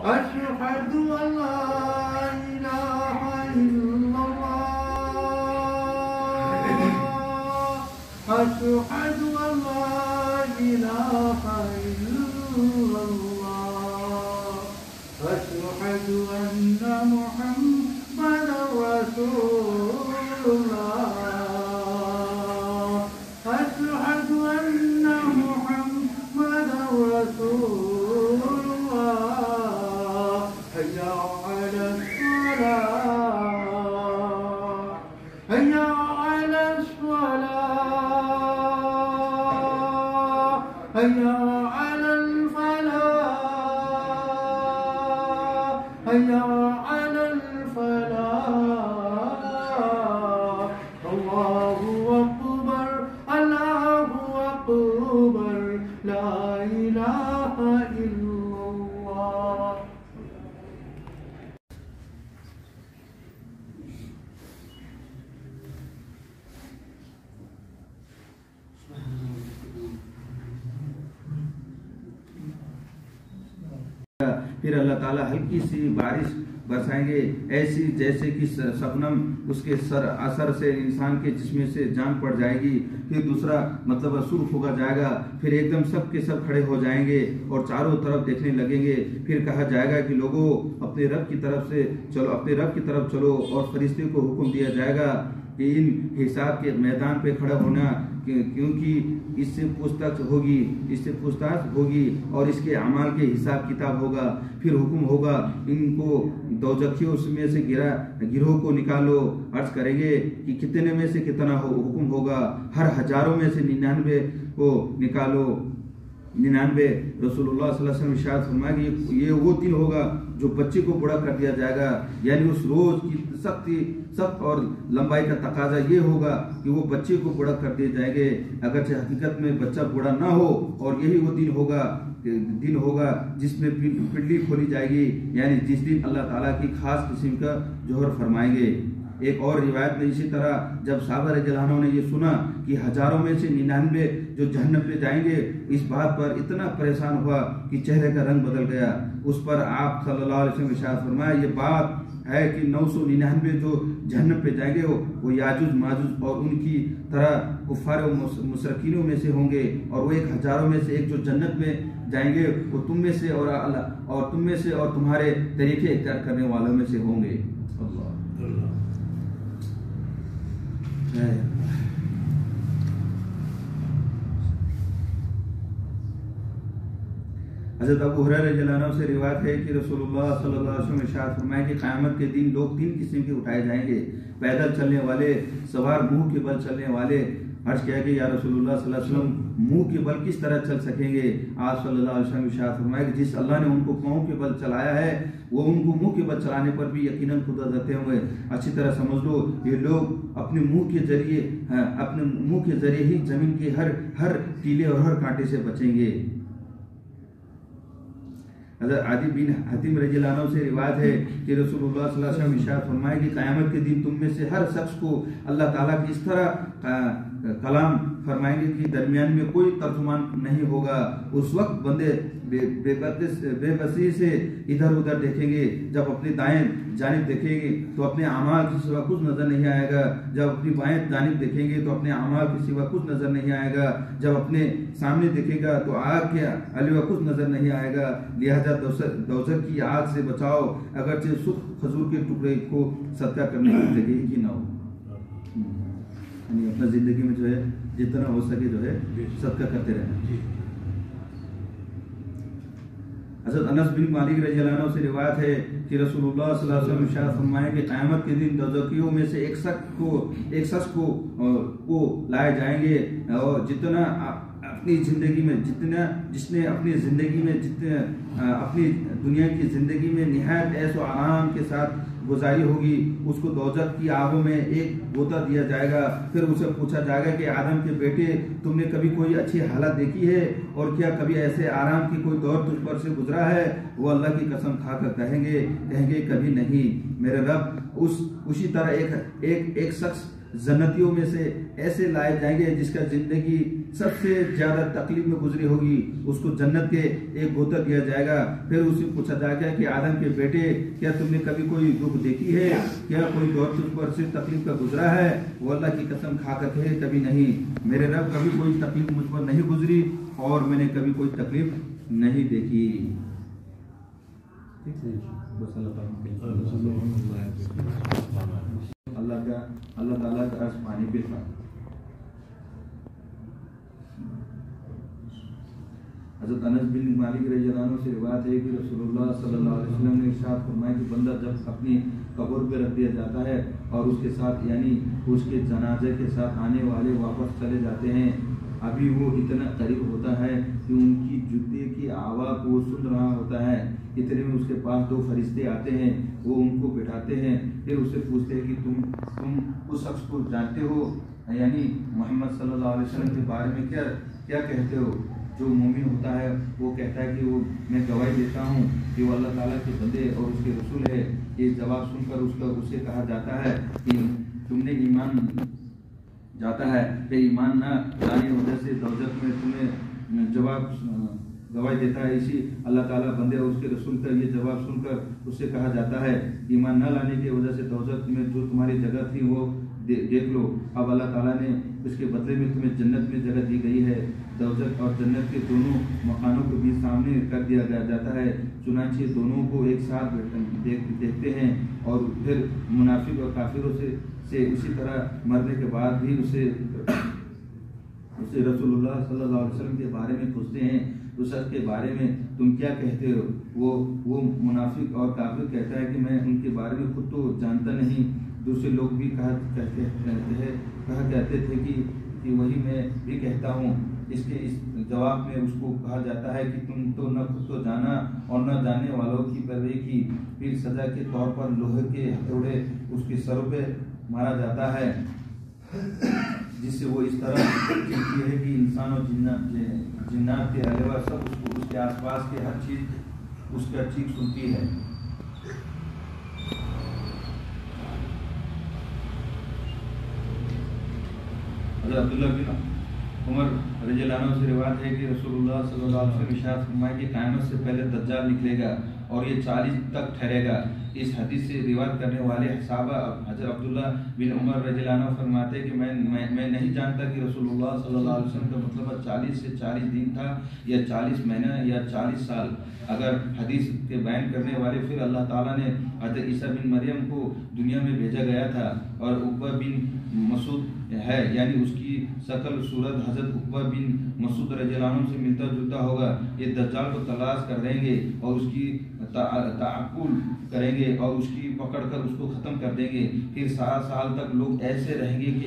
أشهد أن لا إله إلا الله أشهد أن لا إله إلا الله أشهد أن محمدا رسول الله أشهد أن محمدا رسول الله حي على الصلاة حي على الصلاة حي على الفلاح حي على الفلاح الله أكبر الله أكبر لا إله إلا الله پھر اللہ تعالیٰ ہلکی سی بارش برسائیں گے ایسی جیسے کہ شبنم اس کے اثر سے انسان کے جسم سے جان پڑ جائے گی. پھر دوسرا مطلب سرخ ہوگا جائے گا. پھر ایک دم سب کے سب کھڑے ہو جائیں گے اور چاروں طرف دیکھنے لگیں گے. پھر کہا جائے گا کہ لوگوں اپنے رب کی طرف سے چلو اپنے رب کی طرف چلو اور فرشتے کو حکم دیا جائے گا کہ ان حساب کے میدان پہ کھڑا ہونا کیونکہ اس سے پوچھتاچھ ہوگی اور اس کے اعمال کے حساب کتاب ہوگا. پھر حکم ہوگا ان کو دوزخیوں میں سے گروہ کو نکالو. عرض کریں گے کہ کتنے میں سے کتنا حکم ہوگا. ہر ہزاروں میں سے 99 کو نکالو. 99 رسول اللہ صلی اللہ علیہ وسلم ارشاد فرمایا کہ یہ وہ دن ہوگا جو بچے کو بوڑھا کر دیا جائے گا. یعنی اس روز کی سخت اور لمبائی کا تقاضا یہ ہوگا کہ وہ بچے کو بوڑھا کر دیے جائیں گے اگرچہ حقیقت میں بچہ بوڑھا نہ ہو. اور یہی وہ دن ہوگا جس میں پنڈلی کھولی جائے گی. یعنی جس دن اللہ تعالیٰ کی خاص قسم کا جوہر فرمائیں گے. ایک اور روایت میں اسی طرح جب صحابہ رضی اللہ عنہ نے یہ سنا کہ ہزاروں میں سے 99 جو جہنم پہ جائیں گے اس بات پر اتنا پریشان ہوا کہ چہرے کا رنگ بدل گیا. اس پر آپ صلی اللہ علیہ وسلم ارشاد فرمایا یہ بات ہے کہ 999 جو جہنم پہ جائیں گے وہ یاجوج ماجوج اور ان کی طرح کفار و مشرکینوں میں سے ہوں گے. اور وہ 1000 میں سے ایک جو جنت میں جائیں گے وہ تم میں سے اور تمہارے طریقے اختیار کرنے والوں میں سے ہوں گے. اللہ حضرت ابو ہریرہ رضی اللہ عنہ سے روایت ہے کہ رسول اللہ صلی اللہ علیہ وسلم ارشاد فرمایا کہ قیامت کے دن لوگ 3 قسم کے اٹھائے جائیں گے. پیدل چلنے والے, سوار منہ کے بل چلنے والے. عرض کیا کہ یا رسول اللہ صلی اللہ علیہ وسلم منہ کے بل کس طرح چل سکیں گے؟ آپ صلی اللہ علیہ وسلم ارشاد فرمایا کہ جس اللہ نے ان کو پاؤں کے بل چلایا ہے وہ ان کو منہ کے بل چلانے پر بھی یقیناً خدا دیتے ہوئے. اچھی طرح سمجھ لو یہ لوگ اپنے منہ کے ذریعے ہی زمین کے ہر ٹیلے اور ہر کانٹے سے بچیں گے. حضرت عدی بن حاتم رضی اللہ عنہ سے روایت ہے کہ رسول اللہ صلی اللہ علیہ وسلم ارشاد فرمائے کہ قیامت کے دن تم میں سے ہر شخص کو اللہ تعالیٰ کی اس طرح کلام فرمائیں گے کہ درمیان میں کوئی ترجمان نہیں ہوگا. اس وقت بندے بے بسی سے ادھر ادھر دیکھیں گے. جب اپنی دائیں جانب دیکھیں گے تو اپنے اعمال کے سوا کچھ نظر نہیں آئے گا. جب اپنی بائیں جانب دیکھیں گے تو اپنے اعمال کے سوا کچھ نظر نہیں آئے گا. جب اپنے سامنے دیکھے گا تو آگ کے علاوہ کچھ نظر نہیں آئے گا. لہذا دوزخ کی آگ سے بچاؤ اگرچہ سرخ کھجور کے ٹکڑے کو صدقہ کرنے کی لگے ہی نہ ہو. یعنی اپنا زندگی میں جو ہے جتنا ہو سکے جو ہے صدقہ کرتے رہنا. حضرت انس بن مالک رضی اللہ عنہ سے روایت ہے کہ رسول اللہ صلی اللہ علیہ وسلم ارشاد فرمائے کہ قیامت کے دن دوزخیوں میں سے ایک شخص کو لائے جائیں گے اور جس نے اپنی دنیا کی زندگی میں نہایت عیش و آرام کے ساتھ گزاری ہوگی اس کو دوزخ کی آگوں میں ایک غوطہ دیا جائے گا. پھر اسے پوچھا جائے گا کہ آدم کے بیٹے تم نے کبھی کوئی اچھی حالت دیکھی ہے اور کیا کبھی ایسے آرام کی کوئی دور تجھ پر سے گزرا ہے؟ وہ اللہ کی قسم کھا کر کہیں گے کبھی نہیں میرے رب. اسی طرح ایک شخص جنتیوں میں سے ایسے لائے جائیں گے جس کا زندگی سب سے زیادہ تکلیف میں گزری ہوگی، اس کو جنت کے ایک گوتا دیا جائے گا۔ پھر اسے پوچھا جائے گا کہ آدم کے بیٹے کیا تم نے کبھی کوئی دکھ دیکھی ہے، کیا کوئی دور تجھ پر صرف تکلیف کا گزرا ہے؟ وہ اللہ کی قسم کھا کر کہے کبھی نہیں، میرے رب کبھی کوئی تکلیف مجھ پر نہیں گزری اور میں نے کبھی کوئی تکلیف نہیں دیکھی۔ اللہ تعالیٰ کا عرض پانی پہ تھا۔ حضرت انس بن مالک رضی اللہ عنہ سے روایت ہے کہ رسول اللہ صلی اللہ علیہ وسلم نے ارشاد فرمایا کہ بندہ جب اپنی قبر پہ رکھ دیا جاتا ہے اور اس کے ساتھ یعنی اس کے جنازے کے ساتھ آنے والے واپس چلے جاتے ہیں، ابھی وہ اتنا قریب ہوتا ہے کہ ان کی جوتے کی آواز وہ سن رہا ہوتا ہے، اتنے میں اس کے پاس دو فرشتے آتے ہیں، وہ ان کو بٹھاتے ہیں، پھر اسے پوچھتے ہیں کہ تم اس شخص کو جانتے ہو، یعنی محمد صلی اللہ علیہ وسلم کے بارے میں کیا کہتے ہو؟ جو مومن ہوتا ہے وہ کہتا ہے کہ میں گواہی دیتا ہوں کہ وہ اللہ تعالیٰ کے بندے اور اس کے رسول ہے۔ یہ جواب سن کر اسے کہا جاتا ہے کہ تم نے ایمان جاتا ہے کہ ایمان نہ لانے کی وجہ سے دوزخ میں تمہیں جواب گواہی دیتا ہے، اسی اللہ تعالیٰ بندے اور اس کے رسول کا یہ جواب سن کر اس سے کہا جاتا ہے ایمان نہ لانے کی وجہ سے دوزخ میں جو تمہاری جگہ تھی وہ دیکھ لو، اب اللہ تعالیٰ نے اس کے بدلے میں تمہیں جنت میں جگہ دی گئی ہے۔ دوزخ اور جنت کے دونوں مکانوں کو بھی سامنے کر دیا جاتا ہے، چنانچہ دونوں کو ایک ساتھ دیکھتے ہیں، اور پھر منافق اور کافروں سے اسی طرح مرنے کے بعد بھی اسے رسول اللہ صلی اللہ علیہ وسلم کے بارے میں پوچھتے ہیں، اس شخص کے بارے میں تم کیا کہتے ہو؟ وہ منافق اور کافر کہتا ہے کہ میں ان کے بارے میں خود تو جانتا نہیں، دوسرے لوگ بھی کہا کہتے تھے کہ وہی میں بھی کہتا ہوں۔ اس جواب میں اس کو کہا جاتا ہے کہ تم تو نہ خود تو جانا اور نہ جاننے والوں کی پرواہ کی، پھر سزا کے طور پر لوہے کے ہتھوڑے اس کے سروں پہ مارا جاتا ہے، جس سے وہ اس طرح چلتی ہے کہ انسان اور جنات کے علاوہ سب اس کے آس پاس کے ہر چیز اس کا چیخ سنتی ہے۔ حضرت عبداللہ بن عمر رضی اللہ عنہ سے روایت ہے کہ رسول اللہ صلی اللہ علیہ وسلم ارشاد فرمایا کہ قیامت سے پہلے دجال نکلے گا اور یہ 40 تک ٹھہرے گا۔ اس حدیث سے روایت کرنے والے صحابہ حضرت عبداللہ بن عمر رضی اللہ عنہ فرماتے کہ میں نہیں جانتا کہ رسول اللہ صلی اللہ علیہ وسلم کا مطلب 40 سے 40 دن تھا یا 40 مہینہ یا 40 سال۔ اگر حدیث کے بیان کرنے والے پھر اللہ تعالیٰ نے حضرت عیسیٰ بن مریم کو دنیا میں بھیجا گیا تھا اور عقبہ بن مسعود ہے، یعنی اس کی شکل صورت حضرت عقبہ بن مسعود رضی اللہ عنہ سے ملتا جلتا ہوگا، یہ دجال کو تلاش کر دیں گے اور اس کی تعقل کریں گے اور اس کی پکڑ کر اس کو ختم کر دیں گے، پھر 7 سال تک لوگ ایسے رہیں گے کہ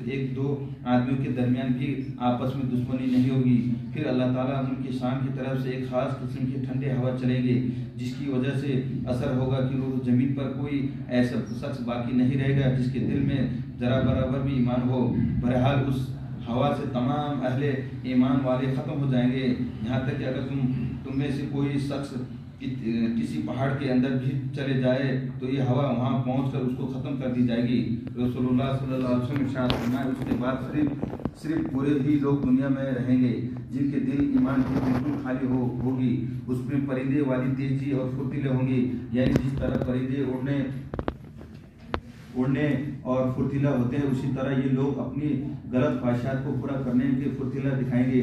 ایک دو آدمیوں کے درمیان بھی آپس میں دشمنی نہیں ہوگی، پھر اللہ تعالیٰ ان کی شان کی طرف سے ایک خاص قسم کے ٹھنڈے ہوا چلیں گے جس کی وجہ سے اثر ہوگا کہ روح زمین پر کوئی ایسا شخص باقی نہیں رہے گا جس کے دل میں ذرا برابر بھی ایمان ہو۔ بہرحال اس ہوا سے تمام اہل ایمان والے ختم ہو جائیں گے، یہاں تک کہ اگر تم میں سے کوئی شخص کسی پہاڑ کے اندر بھی چلے جائے تو یہ ہوا وہاں پہنچ کر اس کو ختم کر دی جائے گی۔ رسول اللہ صلی اللہ علیہ وسلم ارشاد فرمایا اس کے بعد صرف پورے ہی لوگ دنیا میں رہیں گے جن کے دل ایمان کی بالکل خالی ہوگی، اس میں پرندے والی تیزی اور پھرتیلے ہوں گے، یعنی جس طرح پرندے اڑنے اور پھرتیلا ہوتے ہیں اسی طرح یہ لوگ اپنی غلط خواہشات کو پورا کرنے کے پھرتیلا دکھائیں گے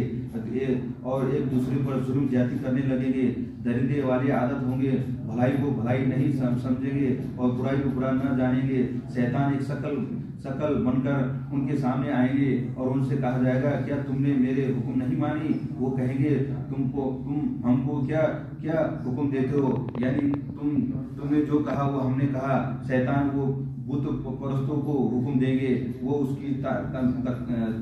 اور ایک دوسرے پر ظلم زیادتی کرنے لگیں گے، درندے والی عادت ہوں گے، بھلائی کو بھلائی نہیں سمجھیں گے اور برائی کو برا نہ جانیں گے، شیطان ایک شکل بن کر ان کے سامنے آئیں گے اور ان سے کہا جائے گا کیا تم نے میرے حکم نہیں مانی؟ وہ کہیں گے تم ہم کو کیا حکم دیتے ہو، یعنی تم نے جو کہا وہ ہم نے کہا۔ شیطان وہ بت پرستوں کو حکم دیں گے وہ اس کی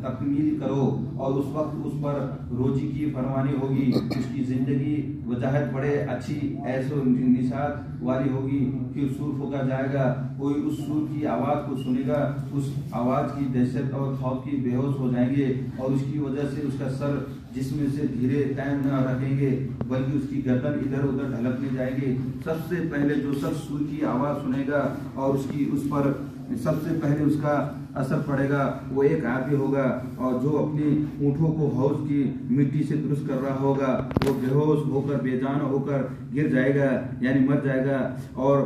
تکمیل کرو اور اس وقت اس پر روزی کی فراوانی ہوگی، اس کی زندگی وجاہت بڑے اچھی ایس و نشاط والی ہوگی، پھر سور پھونکا جائے گا، کوئی اس سور کی آواز کو سنے گا، اس آواز کی دہشت اور خوف کی بے ہوش ہو جائیں گے اور اس کی وجہ سے اس کا سر جسم سے دھیرے قائم نہ رکھیں گے بلکہ اس کی گردن ادھر ادھر ڈھلکنے جائیں گے۔ سب سے پہلے جو شخص سور کی آواز سنے گا اور اس پر سب سے پہلے اس کا اثر پڑے گا وہ ایک آدمی ہوگا، اور جو اپنی اونٹوں کو حوض کی مٹی سے درست کر رہا ہوگا وہ بے ہوش ہو کر بے جان ہو کر گر جائے گا، یعنی مر جائے گا، اور